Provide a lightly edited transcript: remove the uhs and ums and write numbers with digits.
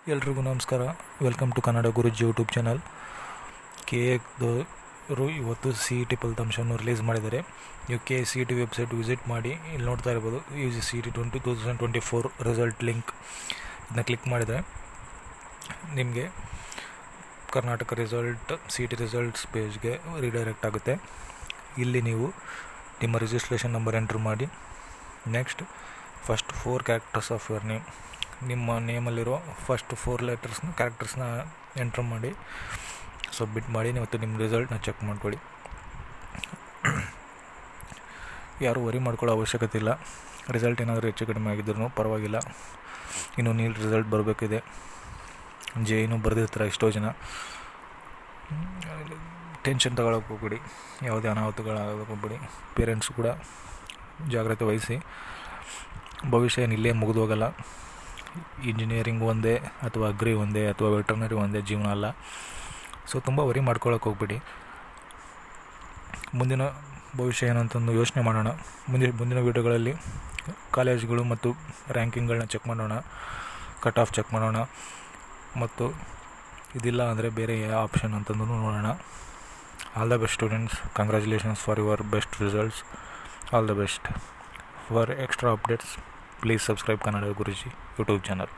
ಎಲ್ರಿಗೂ ನಮಸ್ಕಾರ. Welcome to Kannada Guruji YouTube channel. KA ಇವತ್ತು CET ಫಲಿತಾಂಶವನ್ನು ರಿಲೀಸ್ ಮಾಡಿದ್ದಾರೆ. ನೀವು CET ವೆಬ್ಸೈಟ್ ವಿಸಿಟ್ ಮಾಡಿ ಇಲ್ಲಿ ನೋಡ್ತಾ ಇರ್ಬೋದು. CET 2024 ರಿಸಲ್ಟ್ ಲಿಂಕ್ ಇದನ್ನ ಕ್ಲಿಕ್ ಮಾಡಿದರೆ ನಿಮಗೆ ಕರ್ನಾಟಕ ರಿಸಲ್ಟ್ CET ರಿಸಲ್ಟ್ಸ್ ಪೇಜ್ಗೆ ರಿಡೈರೆಕ್ಟ್ ಆಗುತ್ತೆ. ಇಲ್ಲಿ ನೀವು ನಿಮ್ಮ ರಿಜಿಸ್ಟ್ರೇಷನ್ ನಂಬರ್ ಎಂಟ್ರ್ ಮಾಡಿ. Next first 4 characters of your name, ನಿಮ್ಮ ನೇಮಲ್ಲಿರೋ ಫಸ್ಟ್ 4 ಕ್ಯಾರೆಕ್ಟರ್ಸ್ನ ಎಂಟ್ರ್ ಮಾಡಿ ಸಬ್ಮಿಟ್ ಮಾಡಿ. ಇವತ್ತು ನಿಮ್ಮ ರಿಸಲ್ಟ್ನ ಚೆಕ್ ಮಾಡ್ಕೊಳ್ಳಿ. ಯಾರೂ ವರಿ ಮಾಡ್ಕೊಳ್ಳೋ ಅವಶ್ಯಕತೆ ಇಲ್ಲ. ರಿಸಲ್ಟ್ ಏನಾದರೂ ಹೆಚ್ಚು ಕಡಿಮೆ ಆಗಿದ್ರೂ ಪರವಾಗಿಲ್ಲ. ಇನ್ನು ನೀಟ್ ರಿಸಲ್ಟ್ ಬರಬೇಕಿದೆ. JEE ಬರೆದಿರ್ತಾರೆ ಎಷ್ಟೋ ಜನ. ಟೆನ್ಷನ್ ತಗೊಳಕ್ಕೆ ಹೋಗ್ಬೇಡಿ, ಯಾವುದೇ ಅನಾಹುತಗಳಾಗೋಕ್ಕೆ ಹೋಗ್ಬೇಡಿ. ಪೇರೆಂಟ್ಸ್ ಕೂಡ ಜಾಗ್ರತೆ ವಹಿಸಿ. ಭವಿಷ್ಯ ಏನು ಇಲ್ಲೇ ಮುಗಿದು ಹೋಗಲ್ಲ. ಇಂಜಿನಿಯರಿಂಗ್ ಒಂದೇ ಅಥವಾ ಅಗ್ರಿ ಒಂದೇ ಅಥವಾ ವೆಟರ್ನರಿ ಒಂದೇ ಜೀವನ ಅಲ್ಲ. ಸೊ ತುಂಬ ವರಿ ಮಾಡ್ಕೊಳ್ಳೋಕೆ ಹೋಗ್ಬೇಡಿ. ಮುಂದಿನ ಭವಿಷ್ಯ ಏನಂತಂದು ಯೋಚನೆ ಮಾಡೋಣ. ಮುಂದಿನ ವೀಡಿಯೋಗಳಲ್ಲಿ ಕಾಲೇಜ್ಗಳು ಮತ್ತು ರ್ಯಾಂಕಿಂಗ್ಗಳನ್ನ ಚೆಕ್ ಮಾಡೋಣ, ಕಟ್ ಆಫ್ ಚೆಕ್ ಮಾಡೋಣ, ಮತ್ತು ಇದಿಲ್ಲ ಅಂದರೆ ಬೇರೆ ಯಾವ ಆಪ್ಷನ್ ಅಂತಂದು ನೋಡೋಣ. All the best students. Congratulations for your best results. All the best. For extra updates please subscribe Kannada Guruji YouTube channel.